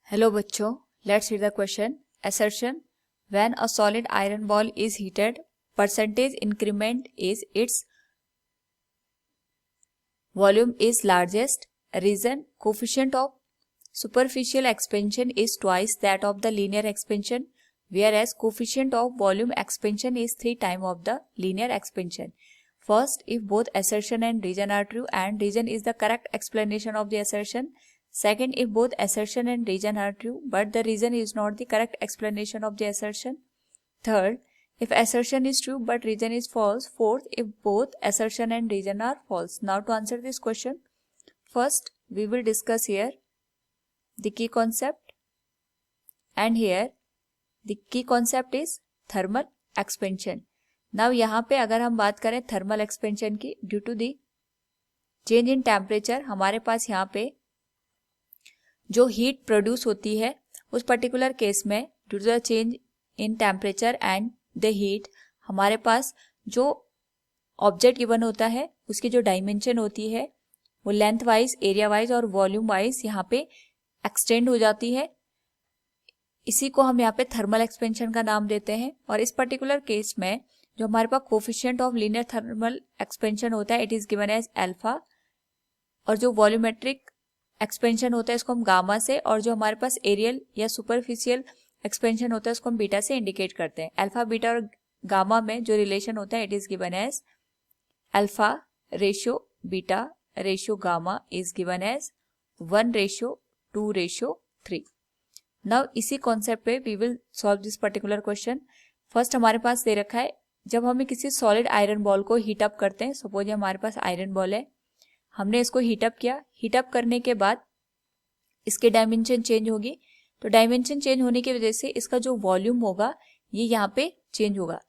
Hello बच्चों, let's read the question. Assertion: when a solid iron ball is heated, percentage increment is its volume is largest. Reason: coefficient of superficial expansion is twice that of the linear expansion, whereas coefficient of volume expansion is 3 times of the linear expansion. First, if both assertion and reason are true and reason is the correct explanation of the assertion. Second, if both assertion and reason are true but the reason is not the correct explanation of the assertion. Third, if assertion is true but reason is false. Fourth, if both assertion and reason are false. Now to answer this question, first we will discuss here the key concept, and here the key concept is thermal expansion. Now यहाँ पे अगर हम बात करें thermal expansion की, due to the change in temperature हमारे पास यहाँ पे जो हीट प्रोड्यूस होती है उस पर्टिकुलर केस में due to the change in temperature and the heat हमारे पास जो ऑब्जेक्ट गिवन होता है उसकी जो डायमेंशन होती है वो लेंथ वाइज, एरिया वाइज और वॉल्यूम वाइज यहाँ पे एक्सटेंड हो जाती है. इसी को हम यहाँ पे थर्मल एक्सपेंशन का नाम देते हैं. और इस पर्टिकुलर केस में जो हमारे पास coefficient of linear thermal expansion होता है it is given as alpha, और जो वॉल्यूमेट्रिक एक्सपेंशन होता है इसको हम गामा से, और जो हमारे पास एरियल या सुपरफिशियल एक्सपेंशन होता है उसको हम बीटा से इंडिकेट करते हैं. अल्फा, बीटा और गामा में जो रिलेशन होता है it is given as alpha ratio beta ratio gamma is given as 1:2:3. Now इसी कॉन्सेप्ट पे we will solve this particular question. First हमारे पास दे रखा है जब हमें किसी सॉलिड आयरन बॉल को हीट अप करते हैं. सपोज हमारे पास आयरन बॉल है, हमने इसको हीट अप किया. हीट अप करने के बाद इसके डायमेंशन चेंज होगी, तो डायमेंशन चेंज होने की वजह से इसका जो वॉल्यूम होगा ये यहाँ पे चेंज होगा.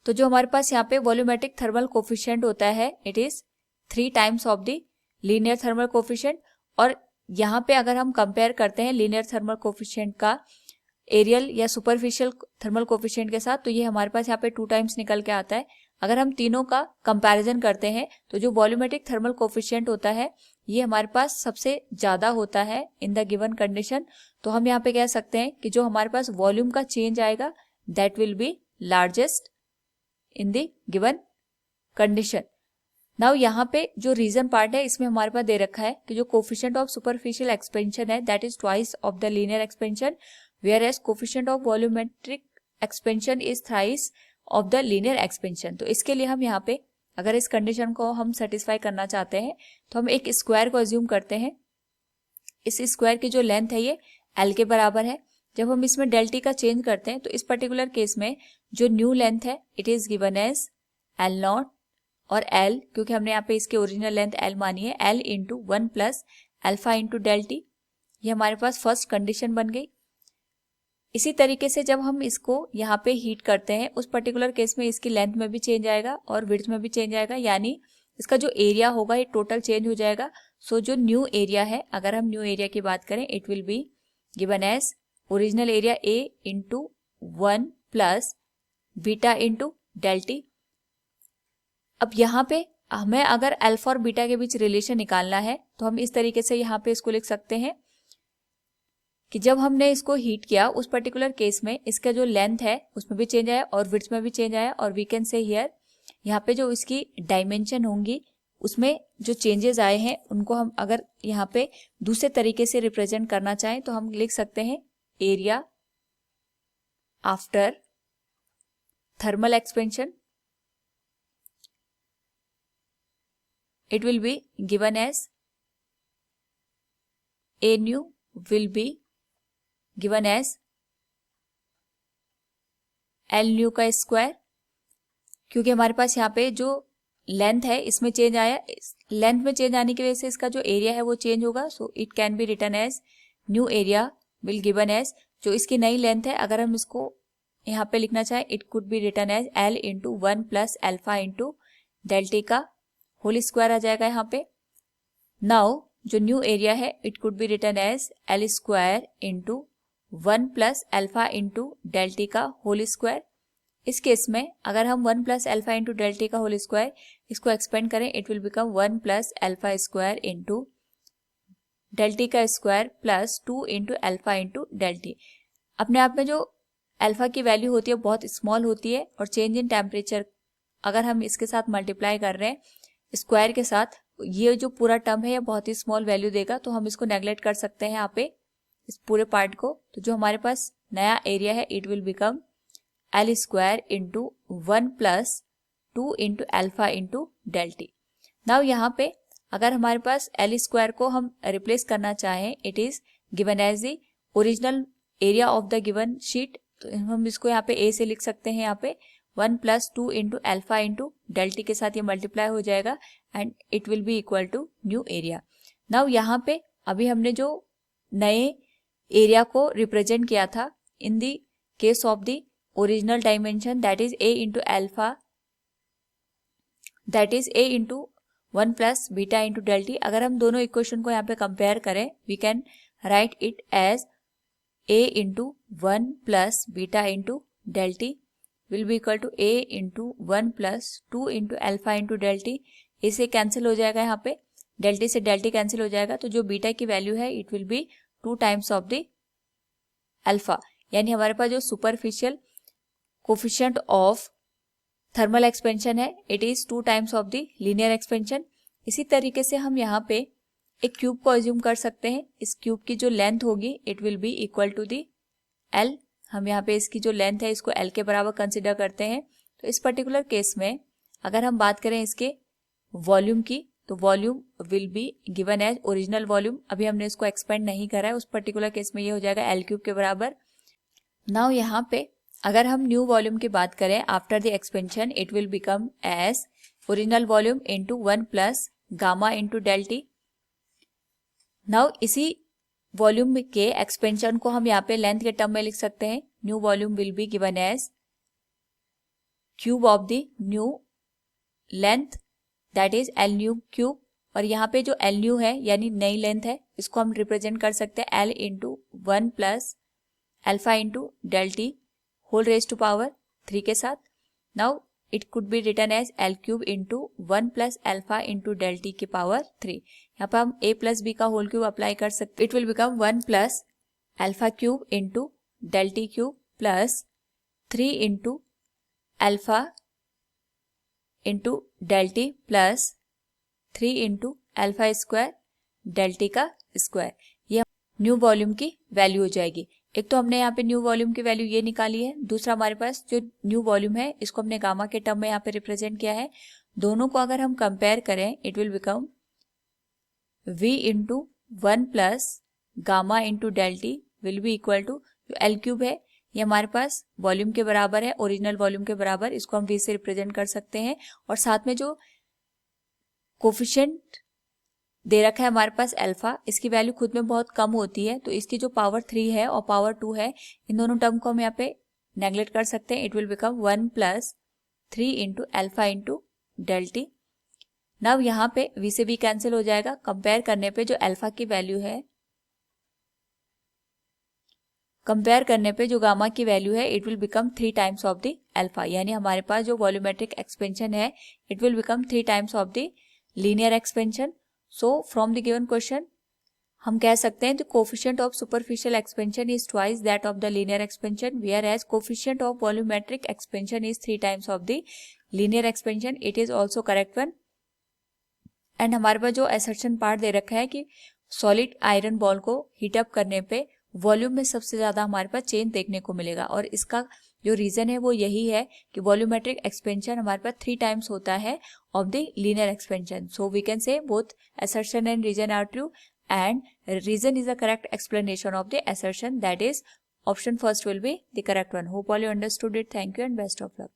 तो जो हमारे पास यहाँ पे वॉल्यूमेट्रिक थर्मल कोफिशिएंट होता है it is 3 times of the linear thermal coefficient. और यहाँ पे अगर हम कंपेयर करते हैं लीनियर थर्मल कोफिशिएंट का एरियल या सुपरफिशियल थर्मल कोफिशिएंट के साथ, तो ये हमारे पास यहाँ पे 2 टाइम्स निकल के आता है. अगर हम तीनों का कंपैरिजन करते हैं तो जो वॉल्यूमेट्रिक थर्मल कोफिशिएंट होता है ये हमारे पास सबसे ज्यादा होता है इन द गिवन कंडीशन. तो हम यहाँ पे कह सकते हैं कि जो हमारे पास वॉल्यूम का चेंज आएगा that will be largest in the given condition. Now यहाँ पे जो रीजन पार्ट है इसमें हमारे पास दे रखा है कि जो कोफिशिएंट ऑफ सुपरफिशियल एक्सपेंशन है that is twice of the linear expansion, whereas coefficient of volumetric expansion is thrice of the linear expansion. तो इसके लिए हम यहाँ पे अगर इस कंडीशन को हम सेटिस्फाई करना चाहते हैं तो हम एक स्क्वायर को अज्यूम करते हैं. इस स्क्वायर की जो लेंथ है ये एल के बराबर है. जब हम इसमें डेल टी का चेंज करते हैं तो इस पर्टिकुलर केस में जो न्यू लेंथ है it is given as L naught, और एल क्योंकि हमने यहाँ पे इसकी ओरिजिनल लेंथ एल मानी है, L into 1 plus alpha into del T. ये हमारे पास फर्स्ट कंडीशन बन गई. इसी तरीके से जब हम इसको यहाँ पे हीट करते हैं उस पर्टिकुलर केस में इसकी लेंथ में भी चेंज आएगा और विड्थ में भी चेंज आएगा, यानी इसका जो एरिया होगा ये टोटल चेंज हो जाएगा. सो जो न्यू एरिया है, अगर हम न्यू एरिया की बात करें it will be given as original area A into 1 plus beta into del T. अब यहाँ पे हमें अगर अल्फा और बीटा के बीच रिलेशन निकालना है तो हम इस तरीके से यहाँ पे इसको लिख सकते हैं कि जब हमने इसको हीट किया उस पर्टिकुलर केस में इसका जो लेंथ है उसमें भी चेंज आया और विड्थ में भी चेंज आया, और वी कैन से हियर यहाँ पे जो इसकी डायमेंशन होंगी उसमें जो चेंजेस आए हैं उनको हम अगर यहाँ पे दूसरे तरीके से रिप्रेजेंट करना चाहें तो हम लिख सकते हैं area after thermal expansion. It will be given as A nu will be given as L nu का स्क्वायर, क्योंकि हमारे पास यहाँ पे जो लेंथ है इसमें चेंज आया, लेंथ में चेंज आने की वजह से इसका जो एरिया है वो चेंज होगा. So it can be written as new area will given as, जो इसकी नई लेंथ है अगर हम इसको यहाँ पे लिखना चाहें it could be written as L into 1 plus alpha into del T का होल स्क्वायर आ जाएगा यहाँ पे. नाउ जो न्यू एरिया है it could be written as L square into 1 plus alpha into del T का होल स्क्वायर. इस case में अगर हम 1 plus alpha into del T का होल स्क्वायर इसको एक्सपेंड करें it will become 1 plus alpha square into del T का square plus 2 into alpha into del T. अपने आप में जो अल्फा की वैल्यू होती है बहुत स्मॉल होती है और चेंज इन टेम्परेचर अगर हम इसके साथ मल्टीप्लाई कर रहे हैं स्क्वायर के साथ, ये जो पूरा टर्म है ये बहुत ही स्मॉल वैल्यू देगा, तो हम इसको नेगलेक्ट कर सकते हैं यहाँ पे इस पूरे पार्ट को। तो जो हमारे पास नया एरिया है it will become L square into 1 plus 2 into alpha into del T. Now यहाँ पे अगर हमारे पास एल स्क्वायर को हम रिप्लेस करना चाहें, it is given as the original area of the given sheet, तो हम इसको यहाँ पे ए से लिख सकते हैं। यहाँ पे 1 plus 2 into alpha into del T के साथ ये मल्टीप्लाई हो जाएगा and it will be equal to new area. Now यहाँ पे अभी हमने जो नए एरिया को रिप्रेजेंट किया था in the case of the original dimension that is A into alpha, that is A into 1 plus beta into del T. अगर हम दोनों इक्वेशन को यहाँ पे कंपेयर करें we can write it as a into 1 plus beta into del T will be equal to a into 1 plus 2 into alpha into del T. इसे cancel हो जाएगा, यहाँ पे डेल टी से डेल टी कैंसिल हो जाएगा, तो जो बीटा की वैल्यू है it will be 2 times of the alpha. यानी हमारे पास जो superficial coefficient of thermal expansion है it is 2 times of the linear expansion. इसी तरीके से हम यहाँ पे एक क्यूब को अज्यूम कर सकते हैं। इस क्यूब की जो लेंथ होगी it will be equal to the L. हम यहाँ पे इसकी जो लेंथ है इसको एल के बराबर कंसिडर करते हैं। तो इस पर्टिकुलर केस में अगर हम बात करें इसके वॉल्यूम की, तो volume will be given as original volume. अभी हमने इसको एक्सपेंड नहीं करा है, उस पर्टिकुलर केस में ये हो जाएगा एल क्यूब के बराबर। नाउ यहाँ पे अगर हम न्यू वॉल्यूम की बात करें after the expansion it will become as original volume into 1 plus gamma into del T. Now इसी वॉल्यूम के एक्सपेंशन को हम यहाँ पे लेंथ के टर्म में लिख सकते हैं। New volume will be given as cube of the new length that is L new cube. और यहाँ पे जो एल न्यू है यानी नई लेंथ है इसको हम रिप्रेजेंट कर सकते हैं L into 1 plus alpha into del T whole raise to power 3 के साथ। Now it could be written as L cube into 1 plus alpha into del T की पावर 3। यहाँ पर हम a प्लस बी का होल क्यूब अप्लाई कर सकते हैं। It will become 1 plus alpha cube into del T cube plus 3 into alpha into del T plus 3 into alpha square del T का square. ये न्यू वॉल्यूम की value हो जाएगी। एक तो हमने यहाँ पे न्यू वॉल्यूम की वैल्यू ये निकाली है, दूसरा हमारे पास जो न्यू वॉल्यूम है इसको हमने गामा के टर्म में यहाँ पे रिप्रेजेंट किया है। दोनों को अगर हम कंपेयर करें it will become v into 1 plus gamma into del T will be equal to जो एल क्यूब है ये हमारे पास वॉल्यूम के बराबर है, ओरिजिनल वॉल्यूम के बराबर, इसको हम v से रिप्रेजेंट कर सकते हैं। और साथ में जो कोफिशिएंट दे रखा है हमारे पास अल्फा, इसकी वैल्यू खुद में बहुत कम होती है, तो इसकी जो पावर 3 है और पावर 2 है इन दोनों टर्म को हम यहाँ पे नेगलेक्ट कर सकते हैं। It will become 1 plus 3 into alpha into del T. Now यहाँ पे v से v कैंसिल हो जाएगा। कंपेयर करने पे जो अल्फा की वैल्यू है, कंपेयर करने पे जो गामा की वैल्यू है it will become 3 times of the alpha. यानी हमारे पास जो वॉल्यूमेट्रिक एक्सपेंशन है it will become 3 times of the linear expansion. So from the given question हम कह सकते हैं the coefficient of superficial expansion is twice that of the linear expansion whereas coefficient of volumetric expansion is 3 times of the linear expansion. It is also correct one. And हमारे पास जो assertion part दे रखा है कि solid iron ball को heat up करने पे volume में सबसे ज्यादा हमारे पास चेंज देखने को मिलेगा, और इसका जो रीजन है वो यही है कि वॉल्यूमेट्रिक एक्सपेंशन हमारे पास 3 टाइम्स होता है of the linear expansion. So we can say both assertion and reason are true, and reason is a correct explanation of the assertion, that is option first will be the correct one. Hope all you understood it. Thank you and best of luck.